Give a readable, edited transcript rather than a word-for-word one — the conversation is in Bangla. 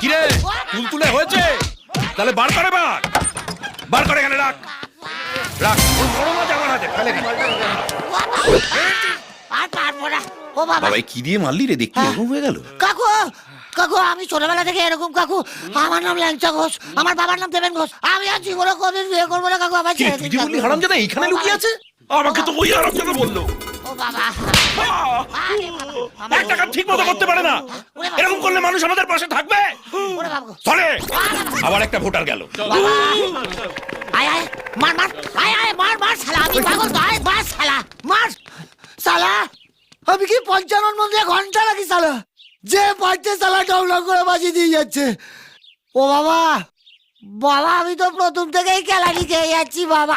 কিরে তুলতুলে হয়েছে? তাহলে বার করে বার করে এখানে রাখ রাখ। বড় মাছ আমার হাতে ফেলে আর পারবো না। ও বাবা, বাবা কি দিয়ে মারলি রে? দেখি এরকম হয়ে গেল। কাকু কাকু, আমি ছোটবেলা থেকে এরকম কাকু। আমার নাম ল্যাংচা ঘোষ, আমার বাবার নাম দেবেন ঘোষ। আমি আর জীবনে কোনদিন বিয়ে করবো না কাকু, আমার ছেড়ে দিন। তুই বললি হারামজাদা এইখানে লুকিয়ে আছে? আমাকে তো ওই হারামজাদা বললো। ও বাবা, এক টাকা ঠিক মতো করতে পারে না। এরকম করলে মানুষ আমাদের পাশে থাকবে? ওরে বাবা, চলে আবার একটা ভোটার গেল। বাবা, আয় আয় মার মার, আয় আয় মার মার শালা, আমি পাগল তো, আয় মার শালা, মার শালা। আমি কি পঞ্চানন মন্দিরে ঘন্টা রাখি শালা? যে পারছে শালা ডাউনলোড করে বাজিয়ে দিয়ে যাচ্ছে। ও বাবা, বাবা আমি তো প্রথম থেকেই খেলা খেয়ে যাচ্ছি বাবা।